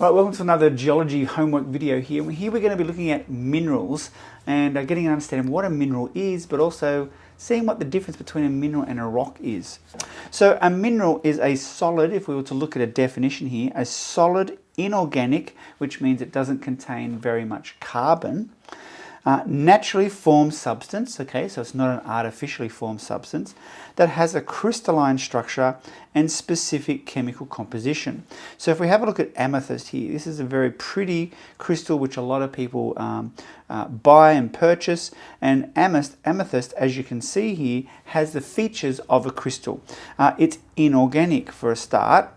Alright, welcome to another geology homework video here. Here we're going to be looking at minerals and getting an understanding of what a mineral is, but also seeing what the difference between a mineral and a rock is. So a mineral is a solid, if we were to look at a definition here, a solid inorganic, which means it doesn't contain very much carbon, naturally formed substance, okay, so it's not an artificially formed substance, that has a crystalline structure and specific chemical composition. So if we have a look at amethyst here, this is a very pretty crystal which a lot of people buy and purchase, and amethyst, as you can see here, has the features of a crystal. It's inorganic for a start.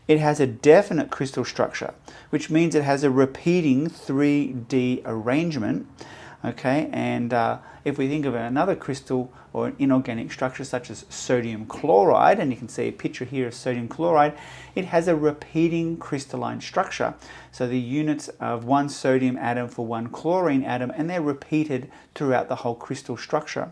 It has a definite crystal structure, which means it has a repeating 3D arrangement. Okay, and if we think of another crystal or an inorganic structure such as sodium chloride, and you can see a picture here of sodium chloride, it has a repeating crystalline structure. So the units of one sodium atom for one chlorine atom, and they're repeated throughout the whole crystal structure.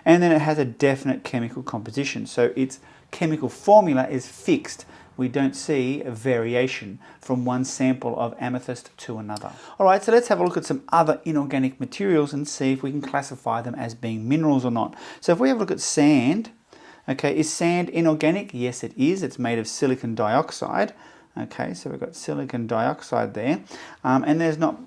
And then it has a definite chemical composition. So its chemical formula is fixed. We don't see a variation from one sample of amethyst to another. Alright, so let's have a look at some other inorganic materials and see if we can classify them as being minerals or not. So if we have a look at sand, okay, is sand inorganic? Yes, it is. It's made of silicon dioxide. Okay, so we've got silicon dioxide there, and there's no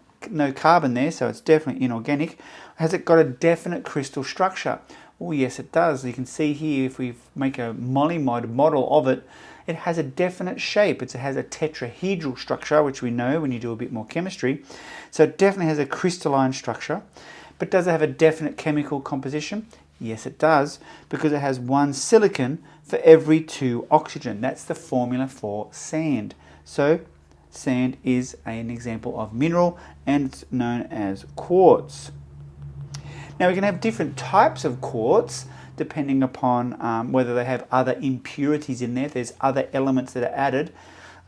carbon there, so it's definitely inorganic. Has it got a definite crystal structure? Oh yes, it does. You can see here, if we make a molymod model of it, it has a definite shape. It has a tetrahedral structure, which we know when you do a bit more chemistry. So it definitely has a crystalline structure. But does it have a definite chemical composition? Yes, it does, because it has one silicon for every 2 oxygen. That's the formula for sand. So sand is an example of mineral, and it's known as quartz. Now we can have different types of quartz depending upon whether they have other impurities in there. There's other elements that are added,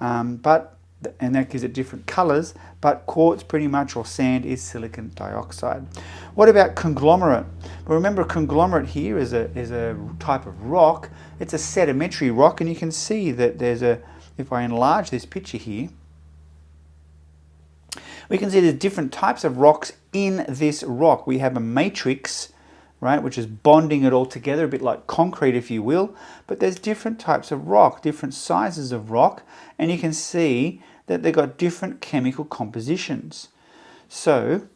and that gives it different colors, but quartz pretty much, or sand, is silicon dioxide. What about conglomerate? Well, remember, conglomerate here is a type of rock. It's a sedimentary rock, and you can see that there's if I enlarge this picture here, we can see there's different types of rocks in this rock. We have a matrix, right, which is bonding it all together, a bit like concrete, if you will. But there's different types of rock, different sizes of rock, and you can see that they've got different chemical compositions. So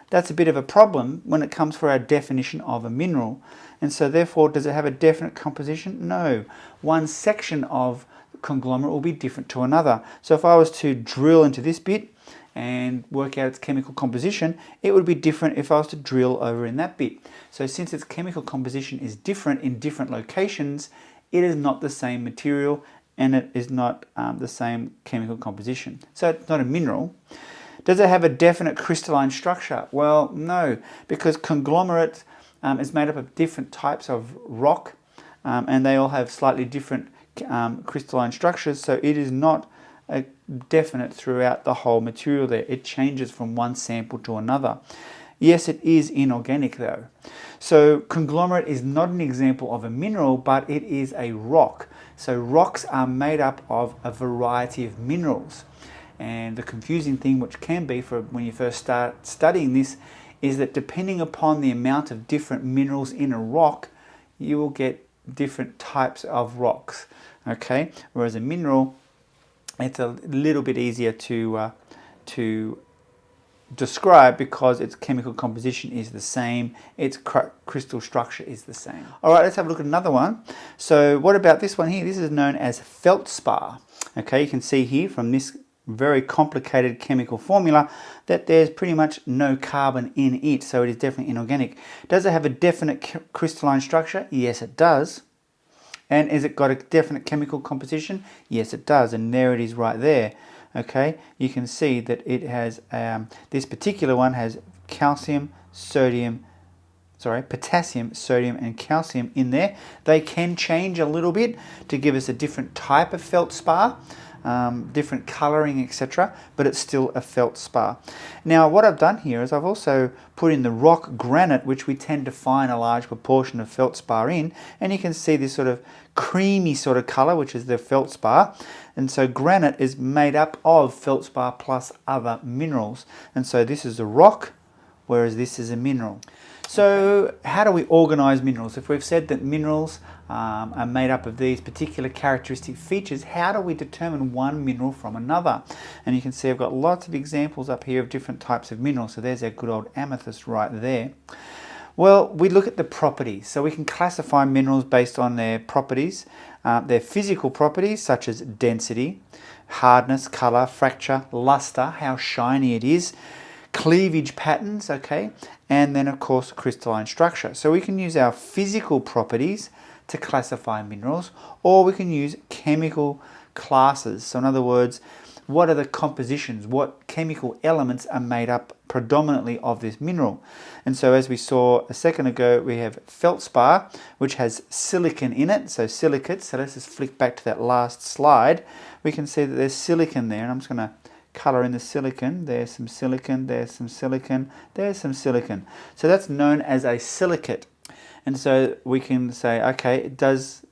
that's a bit of a problem when it comes for our definition of a mineral. And so therefore, does it have a definite composition? No. One section of conglomerate will be different to another. So if I was to drill into this bit and work out its chemical composition, it would be different if I was to drill over in that bit. So since its chemical composition is different in different locations, it is not the same material, and it is not the same chemical composition. So it's not a mineral. Does it have a definite crystalline structure? Well, no, because conglomerate is made up of different types of rock, and they all have slightly different crystalline structures, so it is not definite throughout the whole material there. It changes from one sample to another. Yes, it is inorganic though. So conglomerate is not an example of a mineral, but it is a rock. So rocks are made up of a variety of minerals. And the confusing thing, which can be for when you first start studying this, is that depending upon the amount of different minerals in a rock, you will get different types of rocks. Okay, whereas a mineral, it's a little bit easier to describe because its chemical composition is the same, its crystal structure is the same. All right, let's have a look at another one. So what about this one here? This is known as feldspar. Okay, you can see here from this very complicated chemical formula that there's pretty much no carbon in it, so it is definitely inorganic. Does it have a definite crystalline structure? Yes, it does. And has it got a definite chemical composition? Yes, it does, and there it is right there. Okay, you can see that it has, this particular one has potassium, sodium, and calcium in there. They can change a little bit to give us a different type of feldspar. different colouring, etc., but it's still a feldspar. Now what I've done here is I've also put in the rock granite, which we tend to find a large proportion of feldspar in, and you can see this sort of creamy sort of colour, which is the feldspar. And so granite is made up of feldspar plus other minerals, and so this is a rock, whereas this is a mineral. So how do we organise minerals? If we've said that minerals are made up of these particular characteristic features, how do we determine one mineral from another? And you can see I've got lots of examples up here of different types of minerals. So there's our good old amethyst right there. Well, we look at the properties. So we can classify minerals based on their properties, their physical properties such as density, hardness, colour, fracture, luster, how shiny it is, cleavage patterns, okay, and then of course crystalline structure. So we can use our physical properties to classify minerals, or we can use chemical classes. So in other words, what are the compositions, what chemical elements are made up predominantly of this mineral? And so as we saw a second ago, we have feldspar, which has silicon in it, so silicates. So let's just flick back to that last slide. We can see that there's silicon there, and I'm just going to colour in the silicon. There's some silicon, there's some silicon, there's some silicon. So that's known as a silicate. And so we can say, okay, does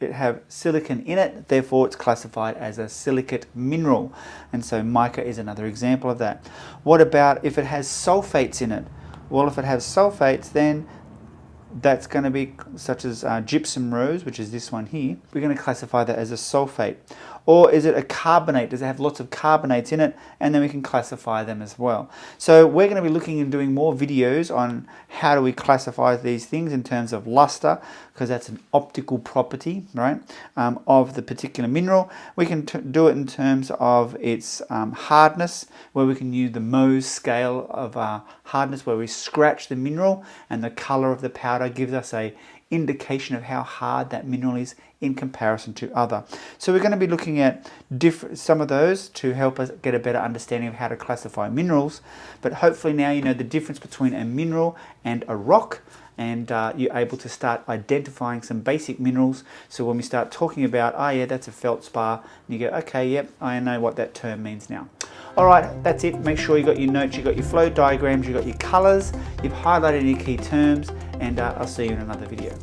it have silicon in it, therefore it's classified as a silicate mineral. And so mica is another example of that. What about if it has sulfates in it? Well, if it has sulfates, then that's going to be such as gypsum rose, which is this one here. We're going to classify that as a sulfate. Or is it a carbonate? Does it have lots of carbonates in it? And then we can classify them as well. So we're going to be looking and doing more videos on how do we classify these things in terms of luster, because that's an optical property, right, of the particular mineral. We can do it in terms of its hardness, where we can use the Mohs scale of hardness, where we scratch the mineral and the colour of the powder gives us a indication of how hard that mineral is in comparison to other. So we're going to be looking at some of those to help us get a better understanding of how to classify minerals. But hopefully now you know the difference between a mineral and a rock, and you're able to start identifying some basic minerals. So when we start talking about, oh yeah, that's a feldspar, and you go, okay, yep, I know what that term means now. All right, that's it. Make sure you got your notes, you got your flow diagrams, you got your colours, you've highlighted any key terms, and I'll see you in another video.